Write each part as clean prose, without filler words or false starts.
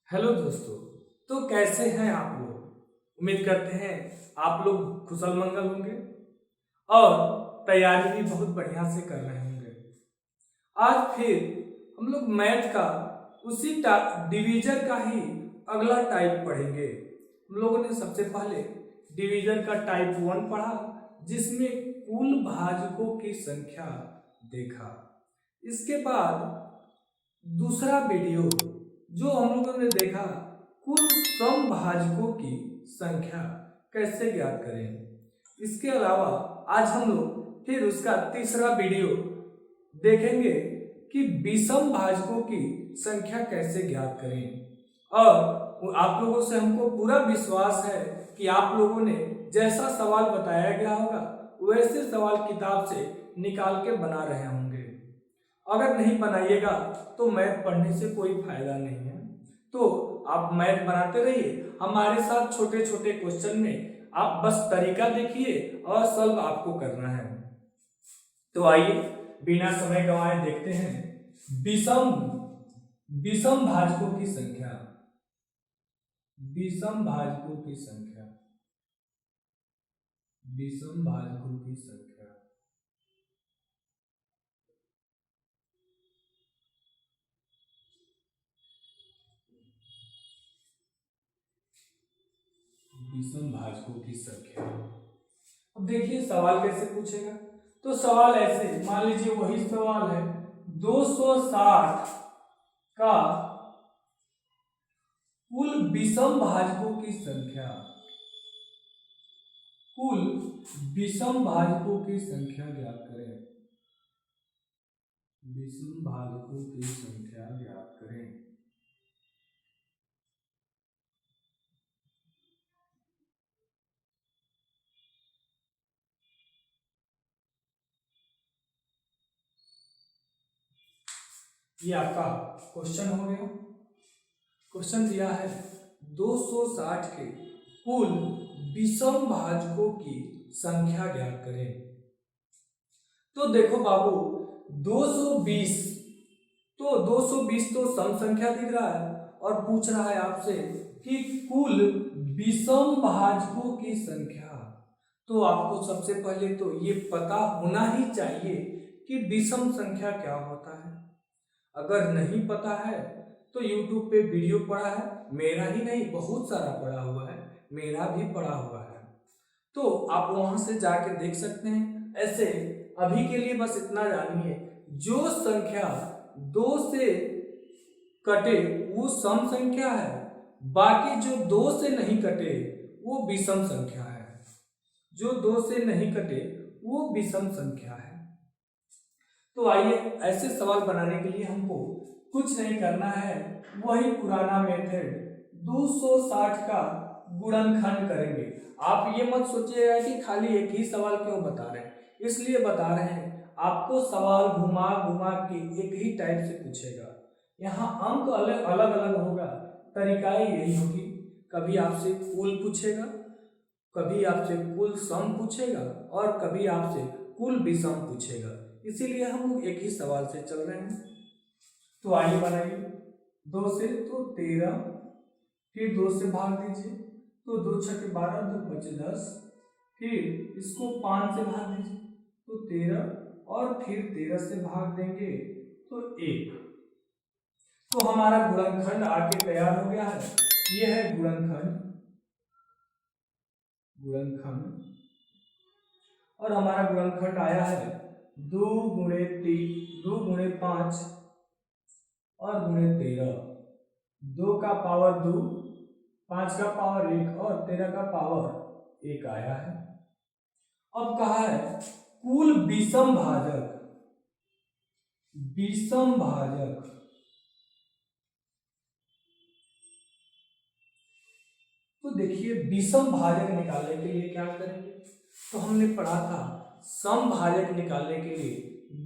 Hello दोस्तों। तो कैसे हैं आप लोग। उम्मीद करते हैं आप लोग कुशल मंगल होंगे और तैयारी भी बहुत बढ़िया से कर रहे होंगे। आज फिर हम लोग मैथ का उसी डिवीजन का ही अगला टाइप पढ़ेंगे। हम लोगों ने सबसे पहले डिवीजन का टाइप 1 पढ़ा, जिसमें कुल भाजकों की संख्या देखा। इसके बाद दूसरा वीडियो जो हम लोगों ने देखा, कुल समभाजकों की संख्या कैसे ज्ञात करें। इसके अलावा आज हम लोग फिर उसका तीसरा वीडियो देखेंगे कि विषम भाजकों की संख्या कैसे ज्ञात करें। और आप लोगों से हमको पूरा विश्वास है कि आप लोगों ने जैसा सवाल बताया गया होगा वैसे सवाल किताब से निकाल के बना रहे होंगे। अगर नहीं बनाइएगा तो मैथ पढ़ने से कोई फायदा नहीं है। तो आप मैथ बनाते रहिए हमारे साथ। छोटे छोटे क्वेश्चन में आप बस तरीका देखिए और सॉल्व आपको करना है। तो आइए बिना समय गंवाए देखते हैं विषम विषम भाजकों की संख्या। विषम भाजकों की संख्या। विषम भाजकों की संख्या। विषम भाजकों की संख्या। अब देखिए सवाल कैसे पूछेगा। तो सवाल ऐसे, मान लीजिए वही सवाल है 260 का कुल विषम भाजकों की संख्या। कुल विषम भाजकों की संख्या ज्ञात करें। विषम भाजकों की संख्या ज्ञात करें। ये आपका क्वेश्चन हो गया। क्वेश्चन दिया है 260 के कुल विषम भाजकों की संख्या ज्ञात करें। तो देखो बाबू 220, तो 220 तो सम संख्या दिख रहा है और पूछ रहा है आपसे कि कुल विषम भाजकों की संख्या। तो आपको सबसे पहले तो ये पता होना ही चाहिए कि विषम संख्या क्या होता है। अगर नहीं पता है तो YouTube पे वीडियो पड़ा है, मेरा ही नहीं बहुत सारा पड़ा हुआ है, मेरा भी पड़ा हुआ है, तो आप वहां से जाके देख सकते हैं। ऐसे अभी के लिए बस इतना जानिए, जो संख्या 2 से कटे वो सम संख्या है, बाकी जो 2 से नहीं कटे वो विषम संख्या है। जो 2 से नहीं कटे वो विषम संख्या है। तो आइए ऐसे सवाल बनाने के लिए हमको कुछ नहीं करना है, वही पुराना मेथड 260 का गुणनखंड करेंगे। आप ये मत सोचिएगा कि खाली एक ही सवाल क्यों बता रहे हैं, इसलिए बता रहे हैं आपको सवाल घुमा घुमा के एक ही टाइप से पूछेगा। यहाँ अंक अलग अलग होगा, तरीका यही होगी। कभी आपसे कुल पूछेगा, कभी आपसे कुल सम पूछेगा और कभी आपसे कुल विषम पूछेगा। इसीलिए हम लोग एक ही सवाल से चल रहे हैं। तो आइए बनाइए। 2 से तो 13, फिर 2 से भाग दीजिए तो 2 छके 12, 2 बचे 10, फिर इसको 5 से भाग दीजिए तो 13 और फिर 13 से भाग देंगे तो 1। तो हमारा गुणनखंड आके तैयार हो गया है। ये है गुणनखंड और हमारा गुणनखंड आया है 2 गुणे 3, 2 गुणे 5 और गुणे 13। 2 का पावर 2, 5 का पावर 1 और 13 का पावर 1 आया है। अब कहा है कुल विषम भाजक। विषम भाजक तो देखिए विषम भाजक निकालने के लिए क्या करेंगे। तो हमने पढ़ा था सम भाजक निकालने के लिए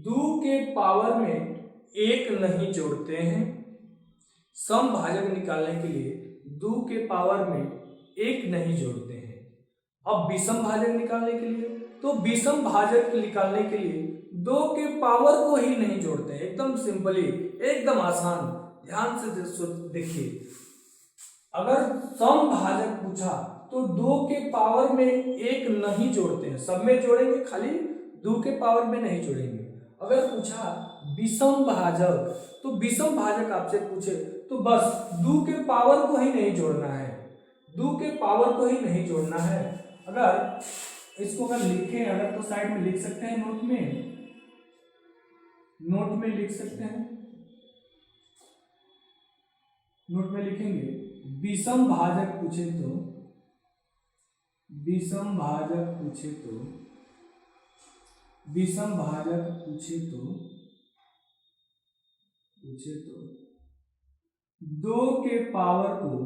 2 के पावर में 1 नहीं जोड़ते हैं। सम भाजक निकालने के लिए 2 के पावर में 1 नहीं जोड़ते हैं। अब विषम भाजक निकालने के लिए, तो विषम भाजक निकालने के लिए 2 के पावर को ही नहीं जोड़ते हैं। एकदम सिंपली, एकदम आसान। ध्यान से देखिए अगर समभाजक पूछा तो 2 के पावर में 1 नहीं जोड़ते हैं, सब में जोड़ेंगे, खाली 2 के पावर में नहीं जोड़ेंगे। अगर पूछा विषम भाजक, तो विषम भाजक आपसे पूछे तो बस 2 के पावर को ही नहीं जोड़ना है, 2 के पावर को ही नहीं जोड़ना है। अगर इसको अगर लिखें, अगर तो साइड में लिख सकते हैं, नोट में लिख सकते हैं, नोट में लिखेंगे विषम भाजक पूछे तो, विषम भाजक पूछे तो, विषम भाजक पूछे तो 2 के पावर को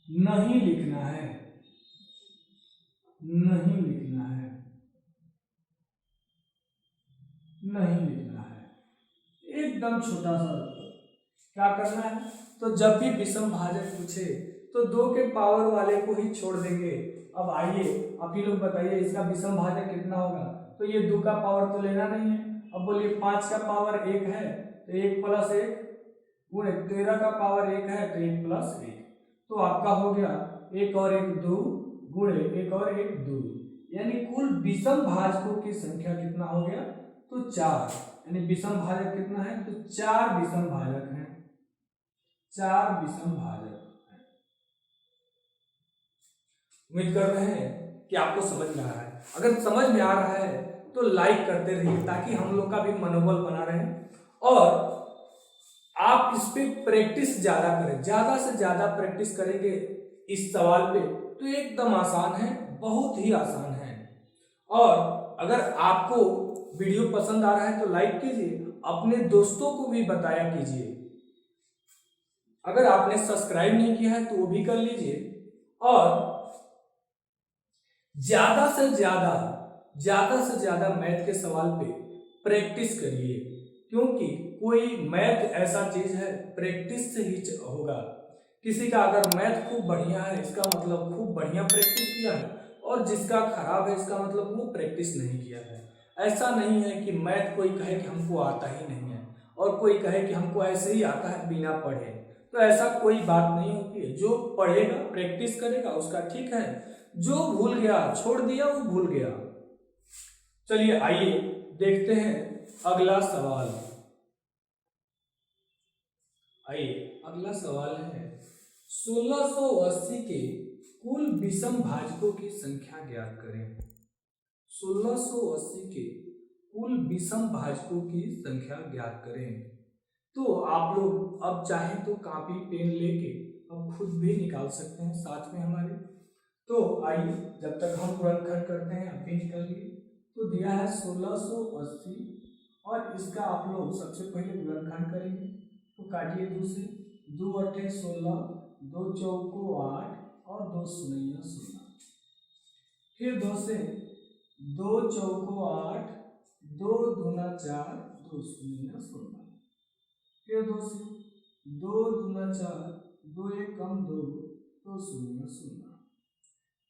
नहीं लिखना है, नहीं लिखना है, नहीं लिखना है, एकदम छोटा सा क्या करना है। तो जब भी विषम भाजक पूछे तो 2 के पावर वाले को ही छोड़ देंगे। अब आइए आप ही लोग बताइए इसका विषम भाजक कितना होगा। तो ये 2 का पावर तो लेना नहीं है। अब बोलिए 5 का पावर 1 है तो 1 प्लस 1 गुणे 13 का पावर 1 है तो 1 प्लस 1, तो आपका हो गया 1 और 1 2 गुणे 1 और 1 2, यानी कुल विषम भाजकों की संख्या कितना हो गया, तो 4। यानी विषम भाजक कितना है, तो 4 विषम भाजक हैं, 4 विषम भाजक। उम्मीद कर रहे हैं कि आपको समझ में आ रहा है। अगर समझ में आ रहा है तो लाइक करते रहिए ताकि हम लोग का भी मनोबल बना रहे, और आप इस पे प्रैक्टिस ज्यादा करें, ज्यादा से ज्यादा प्रैक्टिस करेंगे इस सवाल पे तो एकदम आसान है, बहुत ही आसान है। और अगर आपको वीडियो पसंद आ रहा है तो लाइक कीजिए, अपने दोस्तों को भी बताया कीजिए। अगर आपने सब्सक्राइब नहीं किया है तो वो भी कर लीजिए, और ज्यादा से ज्यादा मैथ के सवाल पे प्रैक्टिस करिए, क्योंकि कोई मैथ ऐसा चीज है प्रैक्टिस से ही होगा। किसी का अगर मैथ खूब बढ़िया है इसका मतलब खूब बढ़िया प्रैक्टिस किया है, और जिसका खराब है इसका मतलब वो प्रैक्टिस नहीं किया है। ऐसा नहीं है कि मैथ कोई कहे कि हमको आता ही नहीं है और कोई कहे कि हमको ऐसे ही आता है बिना पढ़े, तो ऐसा कोई बात नहीं होती है। जो पढ़ेगा प्रैक्टिस करेगा उसका ठीक है, जो भूल गया छोड़ दिया वो भूल गया। चलिए आइए देखते हैं अगला सवाल। आइए अगला सवाल है 1680 के कुल विषम भाजकों की संख्या ज्ञात करें। 1680 के कुल विषम भाजकों की संख्या ज्ञात करें। तो आप लोग अब चाहें तो कॉपी पेन लेके अब खुद भी निकाल सकते हैं साथ में हमारे। तो आइए जब तक हम गुणनखंड करते हैं आप भी निकालिए। तो दिया है 1680 और इसका आप लोग सबसे पहले गुणनखंड करेंगे। तो काटिए 2 से, 2 अट्ठे 16, 2 चौको 8 और 2 शून्य 0। फिर 2 से, 2 चौको 8, 2 दूना 4, 2 शून्य 0। फिर 2 से, 2 दूना 4, 2 एक कम 2, 2 शून्य 0।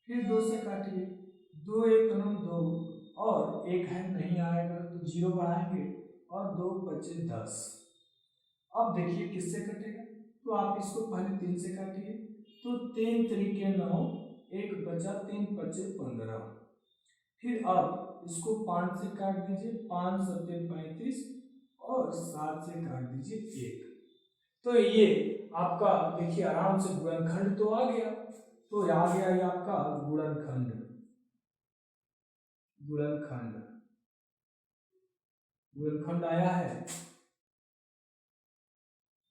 फिर 2 से काटिए, 2 एक कम 2 और एक है नहीं आएगा तो 0 बढ़ाएंगे और 2 बचे 10। अब देखिए किससे कटेगा, तो आप इसको पहले 3 से काटिए। तो 3 त्रिके 9, 1 बचा, 3 बचे 15। फिर अब इसको 5 से काट दीजिए, 5 सत्ते 35 और 7 से काट दीजिए 1। तो ये आपका देखिए आराम से गुणनखंड तो आ गया। तो आ गया ये आपका गुणनखंड। गुणनखंड आया है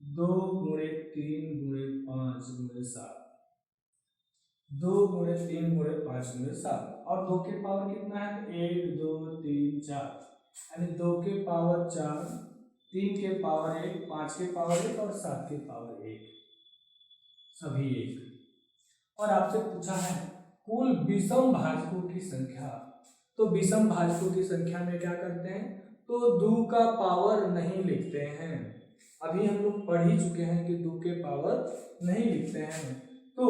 2 गुणे 3 गुणे 5 गुणे 7, 2 गुणे 3 गुणे 5 गुणे 7, और 2 के पावर कितना है, 1 2 3 4, यानी 2 के पावर 4, 3 के पावर 1, 5 के पावर 1 और 7 के पावर 1, सभी 1। और आपसे पूछा है कुल विषम भाजकों की संख्या। तो विषम भाजकों की संख्या में क्या करते हैं, तो 2 का पावर नहीं लिखते हैं। अभी हम लोग पढ़ ही चुके हैं कि 2 के पावर नहीं लिखते हैं। तो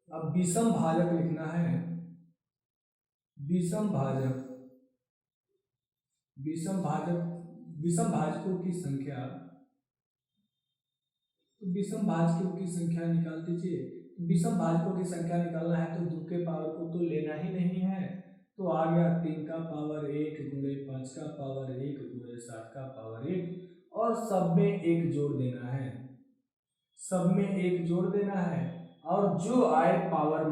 अब विषम भाजक लिखना है, विषम भाजक विषम भाजकों की संख्या, तो विषम भाजकों की संख्या निकाल दीजिए। विषम भाजकों की संख्या निकालना है तो 2 के पावर को तो लेना ही नहीं है, तो आ गया 3 का पावर 1 गुणे 5 का पावर 1 गुणे 7 का पावर 1, और सब में 1 जोड़ देना है, सब में 1 जोड़ देना है, और जो आए पावर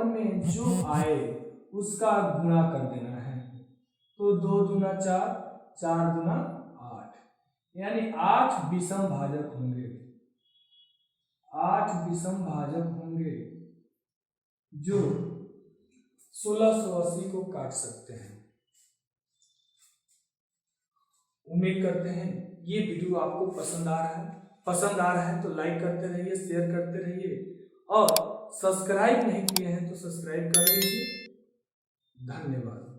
में जो आए उसका गुणा कर देना है। तो 2 दूना 4, 4 दूना 8, यानी 8 विषम भाजक होंगे, 8 विषम भाजक होंगे जो 1680 को काट सकते हैं। उम्मीद करते हैं ये वीडियो आपको पसंद आ रहा है तो लाइक करते रहिए, शेयर करते रहिए, और सब्सक्राइब नहीं किए हैं तो सब्सक्राइब कर लीजिए। धन्यवाद।